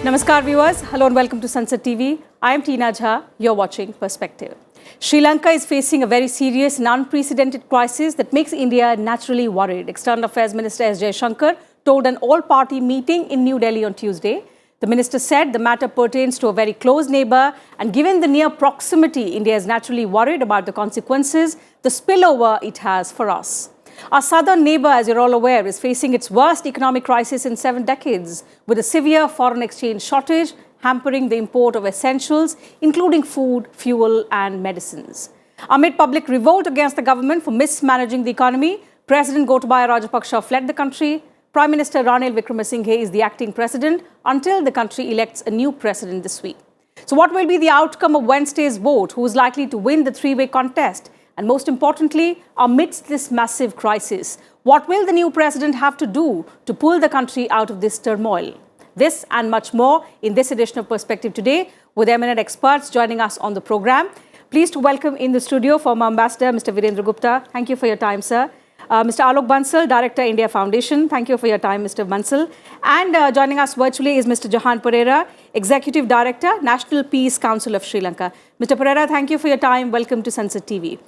Namaskar viewers, hello and welcome to Sunset TV. I am Tina Jha, you're watching Perspective. Sri Lanka is facing a very serious and unprecedented crisis that makes India naturally worried. External Affairs Minister S. Jaishankar told an all-party meeting in New Delhi on Tuesday. The minister said the matter pertains to a very close neighbor, and given the near proximity, India is naturally worried about the consequences, the spillover it has for us. Our southern neighbor, as you're all aware, is facing its worst economic crisis in 7 decades, with a severe foreign exchange shortage hampering the import of essentials, including food, fuel and medicines. Amid public revolt against the government for mismanaging the economy, President Gotabaya Rajapaksa fled the country. Prime Minister Ranil Wickremesinghe is the acting president until the country elects a new president this week. So what will be the outcome of Wednesday's vote? Who is likely to win the three-way contest? And most importantly, amidst this massive crisis, what will the new president have to do to pull the country out of this turmoil? This and much more in this edition of Perspective today, with eminent experts joining us on the program. Pleased to welcome in the studio former Ambassador Mr. Virendra Gupta. Thank you for your time, sir. Mr. Alok Bansal, Director, India Foundation. Thank you for your time, Mr. Bansal. And joining us virtually is Mr. Jahan Pereira, Executive Director, National Peace Council of Sri Lanka. Mr. Pereira, thank you for your time. Welcome to Sunset TV.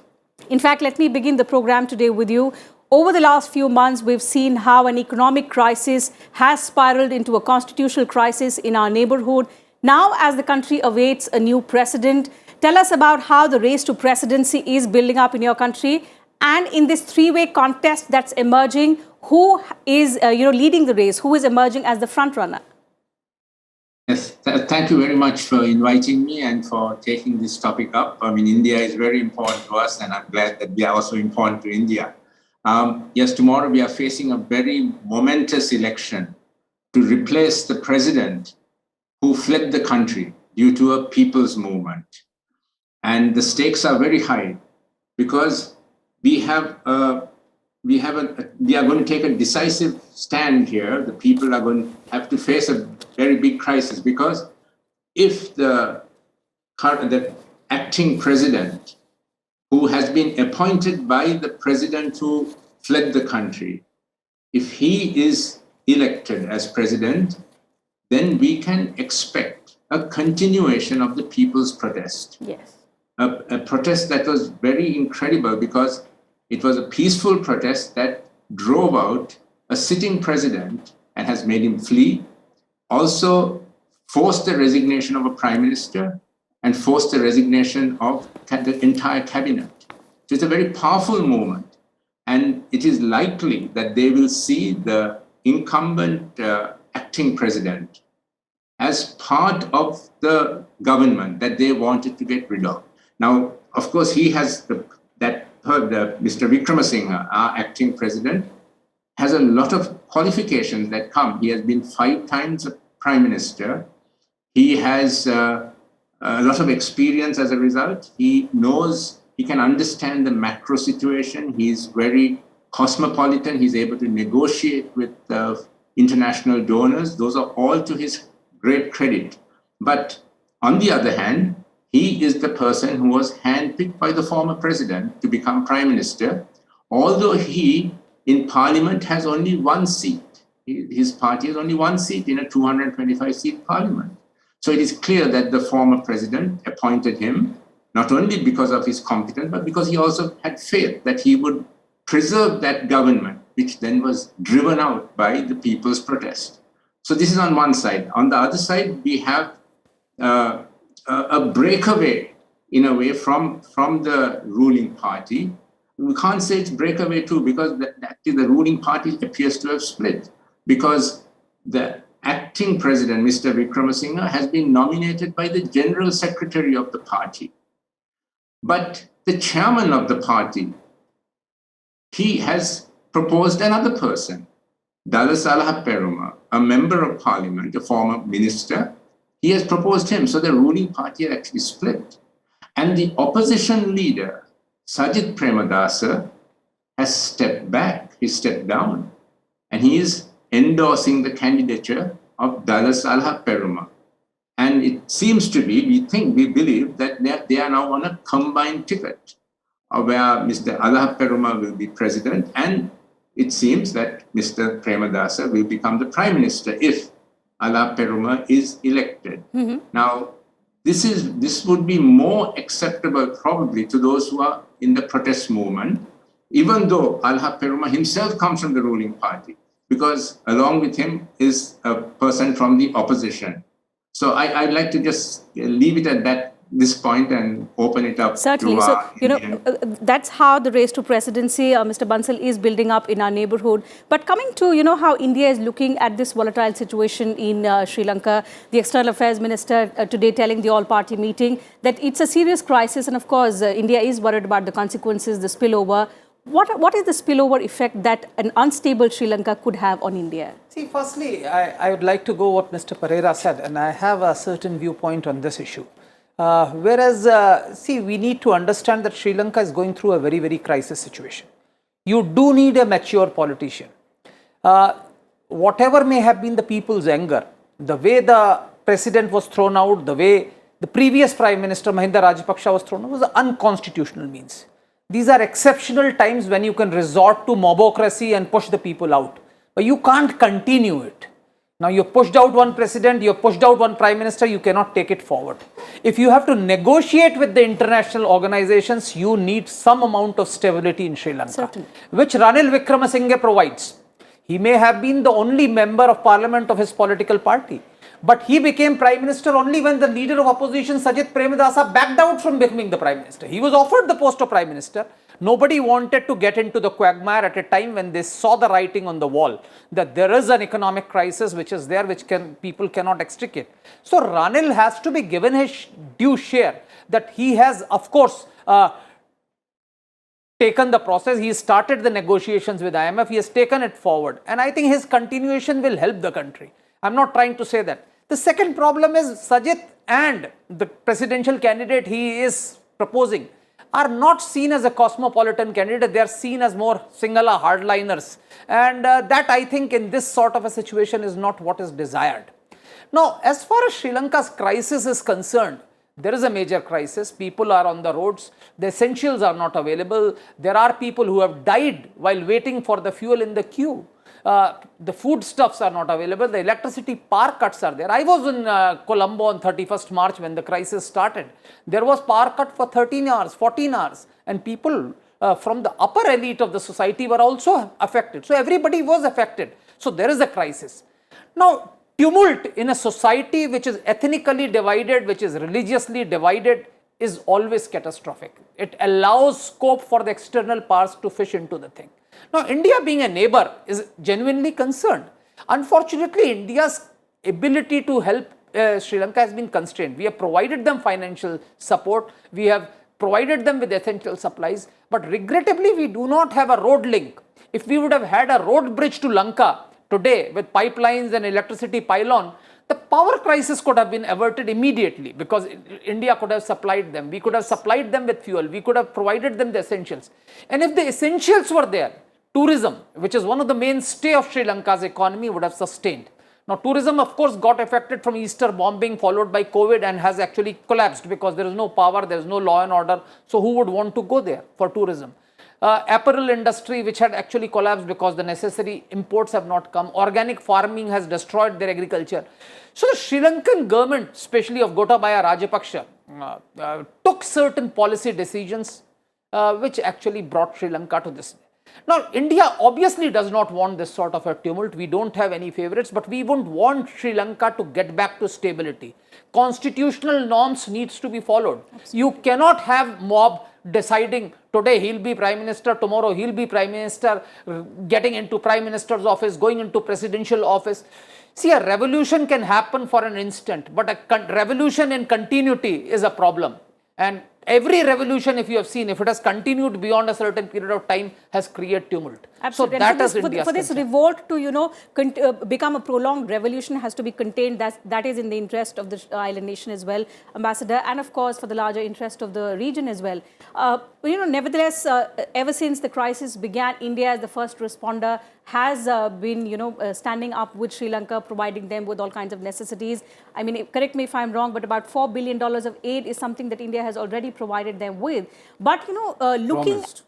In fact, let me begin the program today with you. Over the last few months, we've seen how an economic crisis has spiraled into a constitutional crisis in our neighborhood. Now, as the country awaits a new president, tell us about how the race to presidency is building up in your country. And in this three-way contest that's emerging, who is leading the race? Who is emerging as the front runner? Yes, thank you very much for inviting me and for taking this topic up. I mean, India is very important to us, and I'm glad that we are also important to India. Yes, tomorrow we are facing a very momentous election to replace the president who fled the country due to a people's movement. And the stakes are very high because we are going to take a decisive stand here. The people are going to have to face a very big crisis, because if the acting president, who has been appointed by the president who fled the country, if he is elected as president, then we can expect a continuation of the people's protest. Yes. A protest that was very incredible, because it was a peaceful protest that drove out a sitting president and has made him flee, also forced the resignation of a prime minister and forced the resignation of the entire cabinet. So it's a very powerful movement, and it is likely that they will see the incumbent acting president as part of the government that they wanted to get rid of. Now, of course, he has Mr. Wickremesinghe, our acting president, has a lot of qualifications that come. He has been 5 times a prime minister. He has a lot of experience as a result. He can understand the macro situation. He's very cosmopolitan. He's able to negotiate with international donors. Those are all to his great credit. But on the other hand, he is the person who was handpicked by the former president to become prime minister, although he, in parliament, has only 1 seat. His party has only 1 seat in a 225-seat parliament. So it is clear that the former president appointed him, not only because of his competence, but because he also had faith that he would preserve that government, which then was driven out by the people's protest. So this is on one side. On the other side, we have a breakaway, in a way, from the ruling party. We can't say it's breakaway too, because the ruling party appears to have split, because the acting president, Mr. Wickremesinghe, has been nominated by the general secretary of the party. But the chairman of the party, he has proposed another person, Dallas Alhapperuma, a member of parliament, a former minister. He has proposed him. So the ruling party had actually split. And the opposition leader, Sajith Premadasa, has stepped back. He stepped down. And he is endorsing the candidature of Dallas Alhapperuma. And it seems to be, we believe that they are now on a combined ticket, where Mr. Alhapperuma will be president, and it seems that Mr. Premadasa will become the prime minister if Ala Perumal is elected. Now, this would be more acceptable probably to those who are in the protest movement, even though Alha Perumal himself comes from the ruling party, because along with him is a person from the opposition. So I'd like to just leave it at this point and open it up. Certainly. To So, that's how the race to presidency, Mr. Bansal, is building up in our neighborhood. But coming to, how India is looking at this volatile situation in Sri Lanka, the External Affairs Minister today telling the all-party meeting that it's a serious crisis. And of course, India is worried about the consequences, the spillover. What is the spillover effect that an unstable Sri Lanka could have on India? See, firstly, I would like to go what Mr. Pereira said, and I have a certain viewpoint on this issue. See, we need to understand that Sri Lanka is going through a very, very crisis situation. You do need a mature politician. Whatever may have been the people's anger, the way the president was thrown out, the way the previous Prime Minister Mahinda Rajapaksa was thrown out was unconstitutional means. These are exceptional times when you can resort to mobocracy and push the people out. But you can't continue it. Now you've pushed out one president, you've pushed out one prime minister, you cannot take it forward. If you have to negotiate with the international organizations, you need some amount of stability in Sri Lanka, Certainly. which Ranil Wickremesinghe provides. He may have been the only member of parliament of his political party, but he became prime minister only when the leader of opposition, Sajith Premadasa, backed out from becoming the prime minister. He was offered the post of prime minister. Nobody wanted to get into the quagmire at a time when they saw the writing on the wall that there is an economic crisis which is there, which people cannot extricate. So Ranil has to be given his due share that he has, of course, taken the process. He started the negotiations with IMF. He has taken it forward. And I think his continuation will help the country. I'm not trying to say that. The second problem is Sajith and the presidential candidate he is proposing are not seen as a cosmopolitan candidate. They are seen as more Sinhala hardliners. And that I think in this sort of a situation is not what is desired. Now, as far as Sri Lanka's crisis is concerned, there is a major crisis. People are on the roads. The essentials are not available. There are people who have died while waiting for the fuel in the queue. The foodstuffs are not available. The electricity power cuts are there. I was in Colombo on 31st March when the crisis started. There was power cut for 13 hours, 14 hours, and people from the upper elite of the society were also affected. So everybody was affected. So there is a crisis. Now, tumult in a society which is ethnically divided, which is religiously divided, is always catastrophic. It allows scope for the external powers to fish into the thing. Now, India being a neighbor is genuinely concerned. Unfortunately, India's ability to help Sri Lanka has been constrained. We have provided them financial support. We have provided them with essential supplies. But regrettably, we do not have a road link. If we would have had a road bridge to Lanka today with pipelines and electricity pylon, the power crisis could have been averted immediately because India could have supplied them. We could have supplied them with fuel. We could have provided them the essentials. And if the essentials were there, tourism, which is one of the mainstay of Sri Lanka's economy, would have sustained. Now, tourism, of course, got affected from Easter bombing followed by COVID and has actually collapsed because there is no power, there is no law and order. So, who would want to go there for tourism? Apparel industry, which had actually collapsed because the necessary imports have not come. Organic farming has destroyed their agriculture. So, the Sri Lankan government, especially of Gotabaya Rajapaksa, took certain policy decisions which actually brought Sri Lanka to this. Now, India obviously does not want this sort of a tumult. We don't have any favorites, but we wouldn't want Sri Lanka to get back to stability. Constitutional norms needs to be followed. Absolutely. You cannot have mob deciding today he'll be prime minister, tomorrow he'll be prime minister, getting into prime minister's office, going into presidential office. See, a revolution can happen for an instant, but a revolution in continuity is a problem. And every revolution, if you have seen, if it has continued beyond a certain period of time, has created tumult. Absolutely. So that is India's for this revolt to, become a prolonged revolution has to be contained. That is in the interest of the island nation as well, Ambassador, and of course for the larger interest of the region as well. Nevertheless, ever since the crisis began, India as the first responder has been, standing up with Sri Lanka, providing them with all kinds of necessities. I mean, correct me if I'm wrong, but about $4 billion of aid is something that India has already already provided them with. But, looking Promised.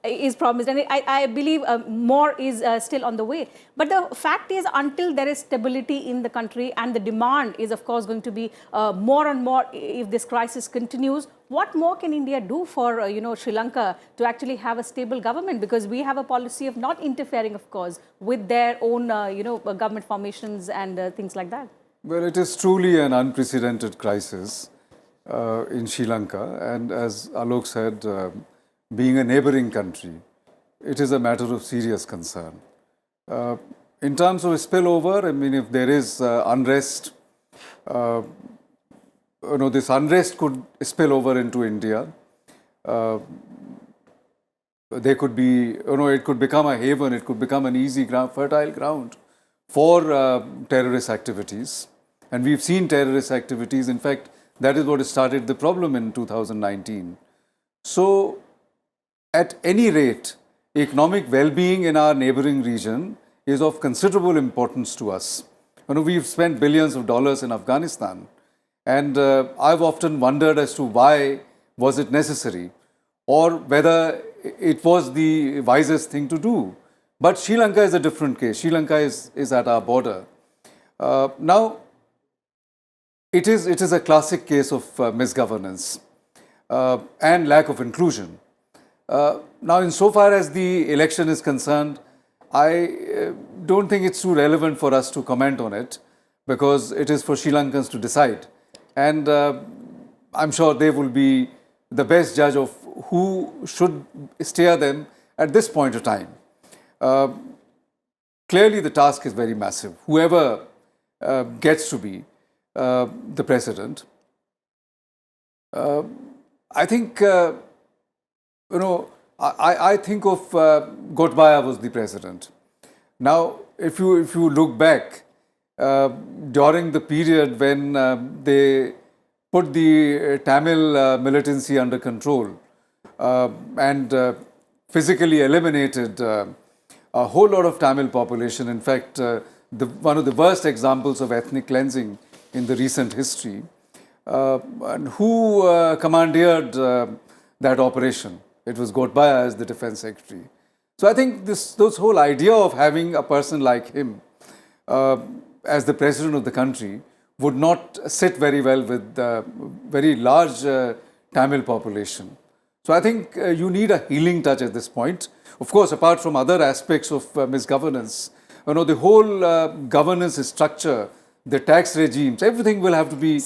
is promised, and I believe more is still on the way. But the fact is, until there is stability in the country, and the demand is, of course, going to be more and more if this crisis continues, what more can India do for, Sri Lanka to actually have a stable government? Because we have a policy of not interfering, of course, with their own, government formations and things like that. Well, it is truly an unprecedented crisis in Sri Lanka. And as Alok said, being a neighboring country, it is a matter of serious concern. In terms of spillover, I mean, if there is unrest, this unrest could spill over into India. There could be, it could become a haven, it could become an easy ground, fertile ground for terrorist activities. And we've seen terrorist activities. In fact, that is what started the problem in 2019. So, at any rate, economic well-being in our neighboring region is of considerable importance to us. We've spent billions of dollars in Afghanistan. And I've often wondered as to why was it necessary, or whether it was the wisest thing to do. But Sri Lanka is a different case. Sri Lanka is at our border. Now, it is a classic case of misgovernance and lack of inclusion. Now, insofar as the election is concerned, I don't think it's too relevant for us to comment on it, because it is for Sri Lankans to decide. And I'm sure they will be the best judge of who should steer them at this point of time. Clearly, the task is very massive. Whoever gets to be the president, I think, I think of Gotabaya was the president. Now, if you look back, during the period when they put the Tamil militancy under control and physically eliminated a whole lot of Tamil population. In fact, one of the worst examples of ethnic cleansing in the recent history. And who commandeered that operation? It was Gotabaya as the defense secretary. So I think this whole idea of having a person like him as the president of the country would not sit very well with the very large Tamil population. So I think you need a healing touch at this point. Of course, apart from other aspects of misgovernance, the whole governance structure, the tax regimes, everything will have to be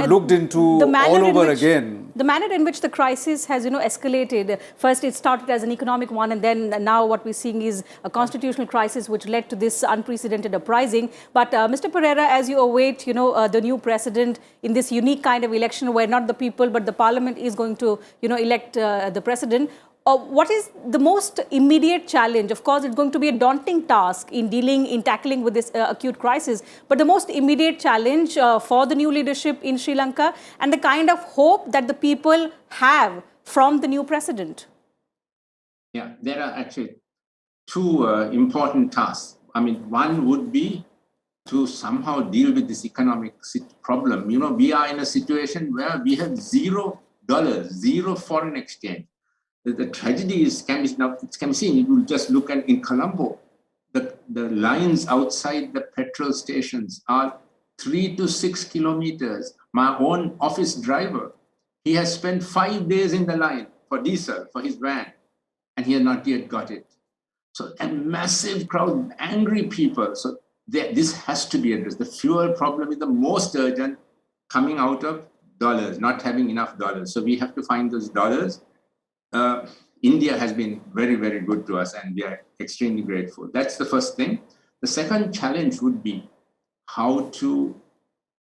looked into all over again. The manner in which the crisis has escalated. First, it started as an economic one, and then now what we're seeing is a constitutional crisis which led to this unprecedented uprising. But Mr. Perera, as you await the new president in this unique kind of election where not the people but the parliament is going to elect the president, what is the most immediate challenge? Of course, it's going to be a daunting task in tackling with this acute crisis. But the most immediate challenge for the new leadership in Sri Lanka, and the kind of hope that the people have from the new president. Yeah, there are actually two important tasks. I mean, one would be to somehow deal with this economic problem. We are in a situation where we have $0, zero foreign exchange. The tragedy can be seen. You will just look at in Colombo, the lines outside the petrol stations are 3 to 6 kilometers. My own office driver, he has spent 5 days in the line for diesel for his van, and he has not yet got it. So a massive crowd, angry people. So this has to be addressed. The fuel problem is the most urgent, coming out of dollars, not having enough dollars. So we have to find those dollars. India has been very, very good to us, and we are extremely grateful. That's the first thing. The second challenge would be how to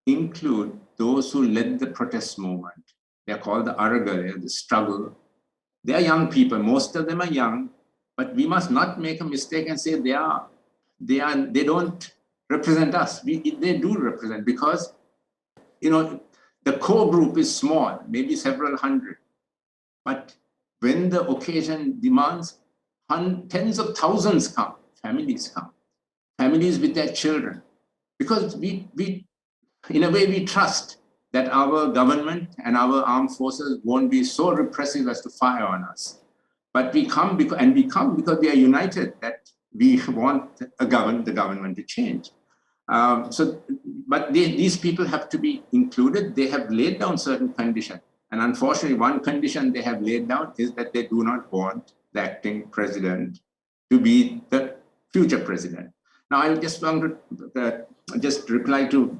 include those who led the protest movement. They're called the Aragale, the struggle. They are young people. Most of them are young, but we must not make a mistake and say they don't represent us. They do represent, because the core group is small, maybe several hundred, but when the occasion demands, tens of thousands come, families with their children, because we in a way we trust that our government and our armed forces won't be so repressive as to fire on us. But we come because we are united that we want the government to change. But these people have to be included. They have laid down certain conditions. And unfortunately, one condition they have laid down is that they do not want the acting president to be the future president. Now, I just want to just reply to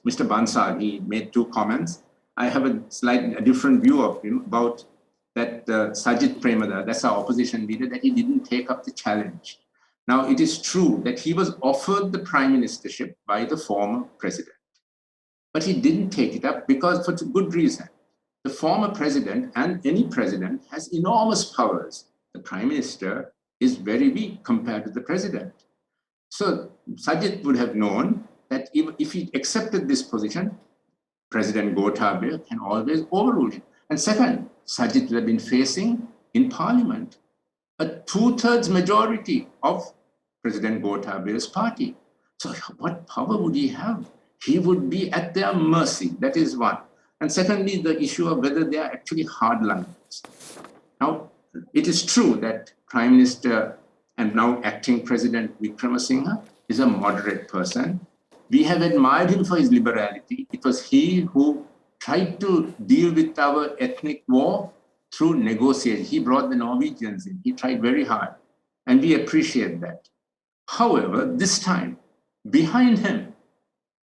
Mr. Bansal. He made two comments. I have a different view of him about that Sajid Premadasa, that's our opposition leader, that he didn't take up the challenge. Now, it is true that he was offered the prime ministership by the former president, but he didn't take it up because for good reason. The former president and any president has enormous powers. The prime minister is very weak compared to the president. So Sajid would have known that if he accepted this position, President Gotabaya can always overrule him. And second, Sajid would have been facing in parliament a 2/3 majority of President Gotabaya's party. So what power would he have? He would be at their mercy. That is one. And secondly, the issue of whether they are actually hardliners. Now, it is true that Prime Minister and now acting President Wickremesinghe is a moderate person. We have admired him for his liberality. It was he who tried to deal with our ethnic war through negotiation. He brought the Norwegians in. He tried very hard. And we appreciate that. However, this time, behind him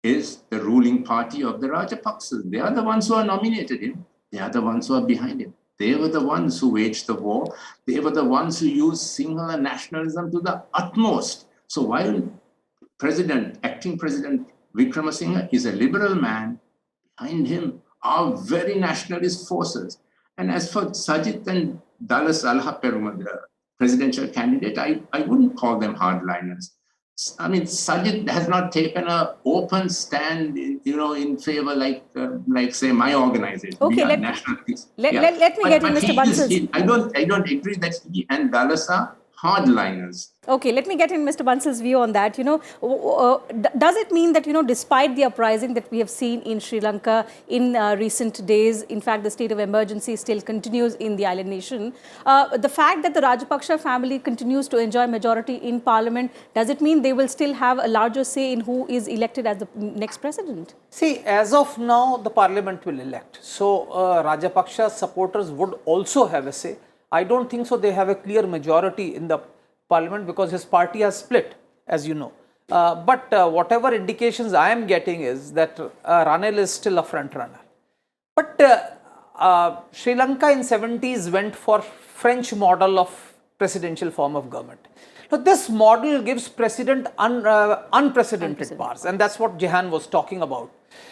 is the ruling party of the Rajapaksas. They are the ones who have nominated him. They are the ones who are behind him. They were the ones who waged the war. They were the ones who used Sinhala nationalism to the utmost. So while acting President Wickremesinghe is a liberal man, behind him are very nationalist forces. And as for Sajid and Dallas Alhaperuma, the presidential candidate, I wouldn't call them hardliners. I mean, Sajid has not taken an open stand, in favor like say my organization. Okay, let me get in Mr. Bansal. I don't agree that he and Dallas are hardliners. Okay, let me get in Mr. Bansal's view on that. Does it mean that, despite the uprising that we have seen in Sri Lanka in recent days, in fact, the state of emergency still continues in the island nation, the fact that the Rajapaksha family continues to enjoy majority in parliament, does it mean they will still have a larger say in who is elected as the next president? See, as of now, the parliament will elect. So, Rajapaksha supporters would also have a say. I don't think so they have a clear majority in the parliament because his party has split, as you know. But whatever indications I am getting is that Ranil is still a front runner. But Sri Lanka in 70s went for French model of presidential form of government. Now, this model gives president unprecedented powers, and that's what Jehan was talking about.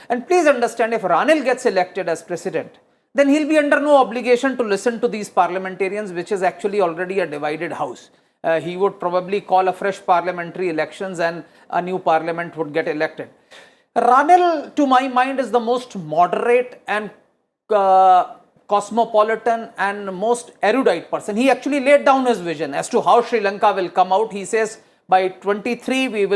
And please understand, if Ranil gets elected as president, then he'll be under no obligation to listen to these parliamentarians, which is actually already a divided house. He would probably call a fresh parliamentary elections and a new parliament would get elected. Ranil, to my mind, is the most moderate and cosmopolitan and most erudite person. He actually laid down his vision as to how Sri Lanka will come out. He says by 23 we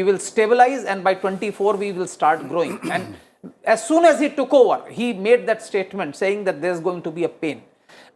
will stabilize, and by 24 we will start growing. And as soon as he took over, he made that statement saying that there's going to be a pain.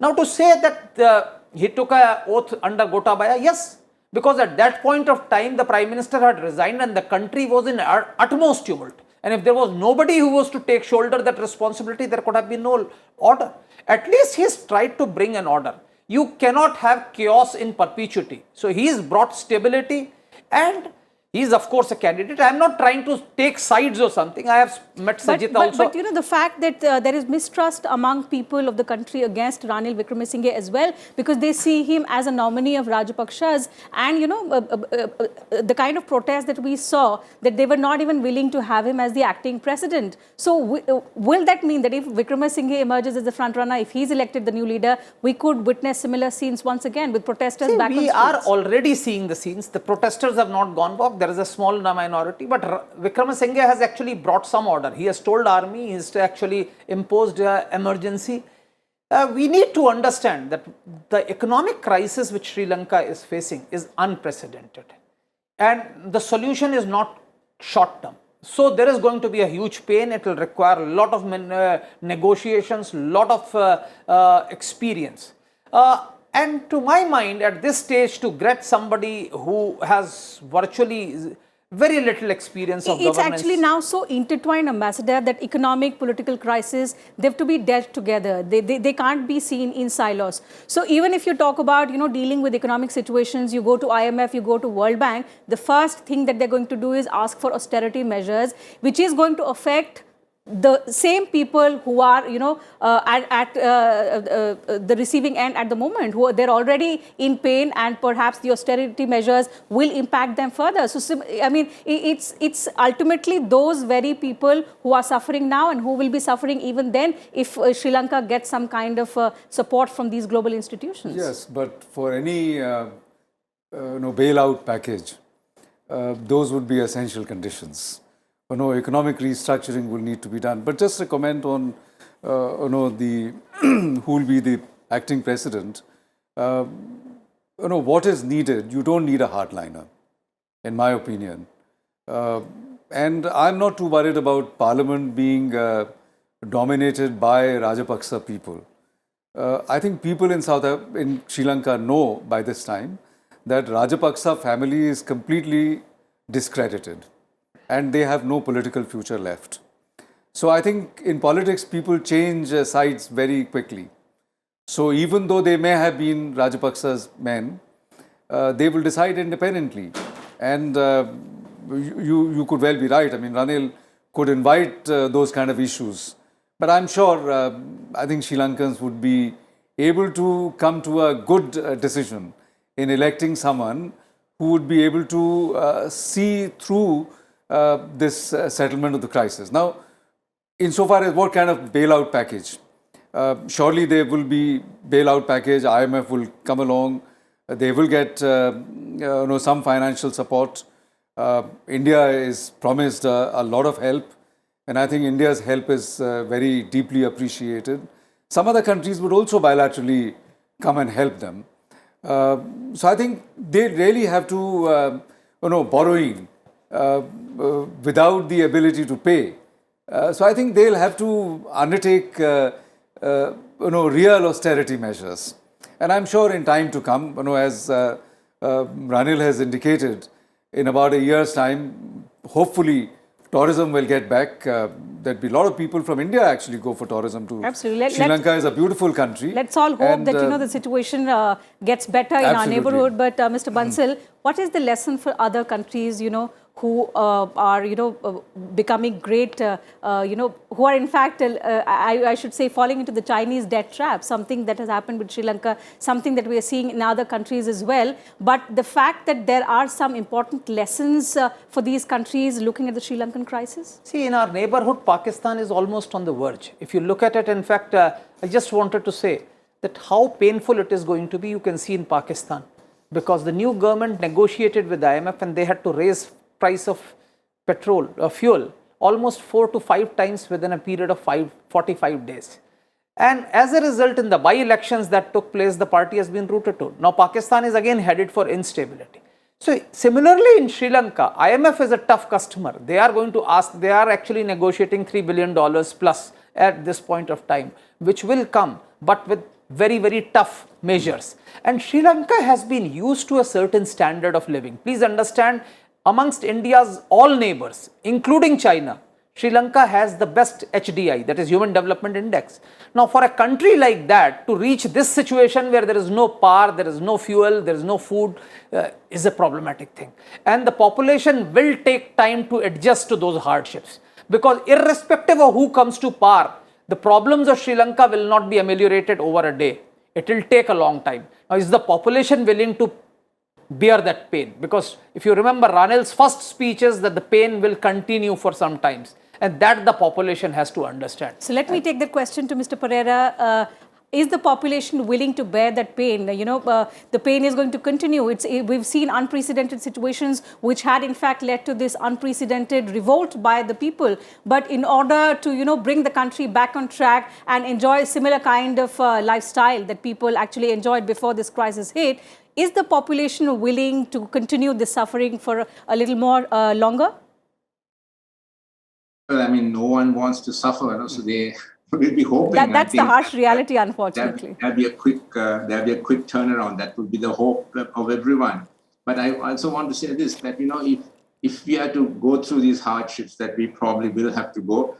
Now, to say that he took an oath under Gotabaya, yes, because at that point of time, the Prime Minister had resigned and the country was in utmost tumult. And if there was nobody who was to take shoulder that responsibility, there could have been no order. At least he's tried to bring an order. You cannot have chaos in perpetuity. So he's brought stability, and he is, of course, a candidate. I am not trying to take sides or something. I have met Sajid also. But the fact that there is mistrust among people of the country against Ranil Wickremesinghe as well, because they see him as a nominee of Rajapakshas, and the kind of protest that we saw, that they were not even willing to have him as the acting president. So will that mean that if Wickremesinghe emerges as the front runner, if he's elected the new leader, we could witness similar scenes once again with protesters back on streets? We are already seeing the scenes. The protesters have not gone back. There is a small minority, but Wickremesinghe has actually brought some order. He has told army, he has actually imposed emergency. We need to understand that the economic crisis which Sri Lanka is facing is unprecedented. And the solution is not short term. So there is going to be a huge pain. It will require a lot of negotiations, lot of experience. And to my mind, at this stage, to get somebody who has virtually very little experience of It's governance. actually now so intertwined, Ambassador, that economic, political crisis, they have to be dealt together. They can't be seen in silos. So even if you talk about, dealing with economic situations, you go to IMF, you go to World Bank, the first thing that they're going to do is ask for austerity measures, which is going to affect the same people who are, at the receiving end at the moment, they're already in pain, and perhaps the austerity measures will impact them further. So, I mean, it's ultimately those very people who are suffering now and who will be suffering even then if Sri Lanka gets some kind of support from these global institutions. Yes, but for any bailout package, those would be essential conditions. Economic restructuring will need to be done. But just a comment on, the who will be the acting president. What is needed? You don't need a hardliner, in my opinion. And I'm not too worried about Parliament being dominated by Rajapaksa people. I think people in Sri Lanka know by this time that Rajapaksa family is completely discredited, and they have no political future left. So I think in politics, people change sides very quickly. So even though they may have been Rajapaksa's men, they will decide independently. And you could well be right. I mean, Ranil could invite those kind of issues. But I'm sure, I think Sri Lankans would be able to come to a good decision in electing someone who would be able to see through this settlement of the crisis. Now, insofar as what kind of bailout package, surely there will be bailout package, IMF will come along, they will get some financial support. India is promised a lot of help, and I think India's help is very deeply appreciated. Some other countries would also bilaterally come and help them. So I think they really have to, borrowing without the ability to pay. So I think they'll have to undertake, real austerity measures. And I'm sure in time to come, as Ranil has indicated, in about a year's time, hopefully tourism will get back. There'll be a lot of people from India actually go for tourism too. Absolutely. Sri Lanka is a beautiful country. Let's all hope that, the situation gets better in our neighborhood. But Mr. Bansal, what is the lesson for other countries, who are, becoming great, who are in fact, I should say, falling into the Chinese debt trap, something that has happened with Sri Lanka, something that we are seeing in other countries as well. But the fact that there are some important lessons for these countries looking at the Sri Lankan crisis? See, in our neighborhood, Pakistan is almost on the verge. If you look at it, in fact, I just wanted to say that how painful it is going to be, you can see in Pakistan. Because the new government negotiated with IMF and they had to raise price of petrol or fuel almost 4 to 5 times within a period of 45 days. And as a result, in the by-elections that took place, the party has been rooted to. Now, Pakistan is again headed for instability. So, similarly in Sri Lanka, IMF is a tough customer. They are going to ask, they are actually negotiating $3 billion plus at this point of time, which will come, but with very, very tough measures. And Sri Lanka has been used to a certain standard of living. Please understand, amongst India's all neighbors, including China, Sri Lanka has the best HDI, that is Human Development Index. Now, for a country like that to reach this situation where there is no power, there is no fuel, there is no food, is a problematic thing. And the population will take time to adjust to those hardships. Because irrespective of who comes to power, the problems of Sri Lanka will not be ameliorated over a day. It will take a long time. Now, is the population willing to bear that pain? Because if you remember, Ranil's first speech is that the pain will continue for some times, and that the population has to understand. So let me take that question to Mr. Pereira. Is the population willing to bear that pain? The pain is going to continue. We've seen unprecedented situations which had in fact led to this unprecedented revolt by the people. But in order to, bring the country back on track and enjoy a similar kind of lifestyle that people actually enjoyed before this crisis hit, is the population willing to continue this suffering for a little more longer? Well, I mean, no one wants to suffer, so they will be hoping. That's the harsh reality, unfortunately. There'll be a quick turnaround. That would be the hope of everyone. But I also want to say this: that if we are to go through these hardships that we probably will have to go,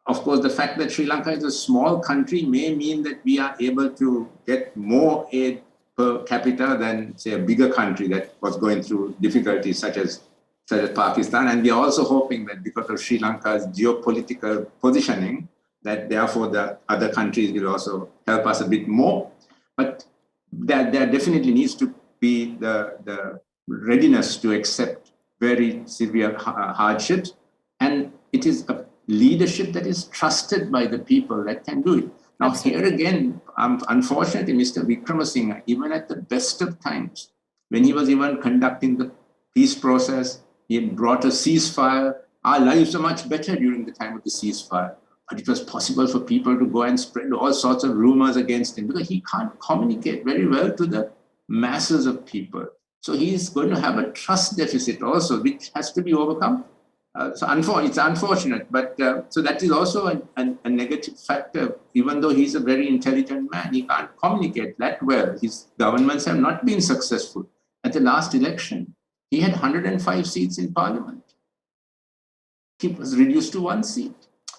of course, the fact that Sri Lanka is a small country may mean that we are able to get more aid per capita than, say, a bigger country that was going through difficulties such as Pakistan. And we are also hoping that because of Sri Lanka's geopolitical positioning, that therefore the other countries will also help us a bit more. But there definitely needs to be the readiness to accept very severe hardships. And it is a leadership that is trusted by the people that can do it. Now, here again, unfortunately, Mr. Wickremesinghe, even at the best of times, when he was even conducting the peace process, he had brought a ceasefire. Our lives were much better during the time of the ceasefire. But it was possible for people to go and spread all sorts of rumors against him because he can't communicate very well to the masses of people. So he's going to have a trust deficit also, which has to be overcome. So it's unfortunate, but so that is also a negative factor. Even though he's a very intelligent man, he can't communicate that well. His governments have not been successful. At the last election, he had 105 seats in parliament. He was reduced to 1 seat.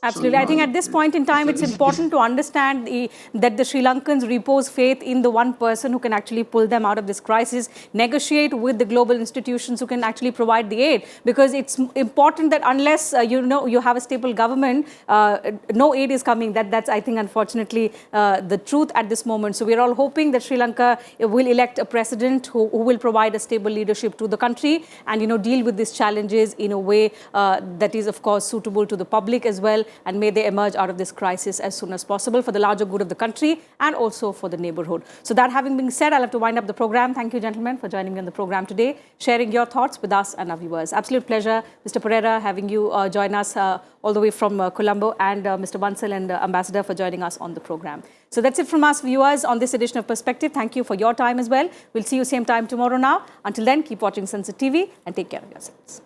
Absolutely. I think at this point in time, it's important to understand that the Sri Lankans repose faith in the one person who can actually pull them out of this crisis, negotiate with the global institutions who can actually provide the aid. Because it's important that unless, you have a stable government, no aid is coming. That's, I think, unfortunately, the truth at this moment. So we're all hoping that Sri Lanka will elect a president who will provide a stable leadership to the country and, deal with these challenges in a way that is, of course, suitable to the public as well. And may they emerge out of this crisis as soon as possible for the larger good of the country and also for the neighborhood. So that having been said, I'll have to wind up the program. Thank you, gentlemen, for joining me on the program today, sharing your thoughts with us and our viewers. Absolute pleasure, Mr. Pereira, having you join us all the way from Colombo, and Mr. Bansal and Ambassador for joining us on the program. So that's it from us, viewers, on this edition of Perspective. Thank you for your time as well. We'll see you same time tomorrow now. Until then, keep watching Sunset TV and take care of yourselves.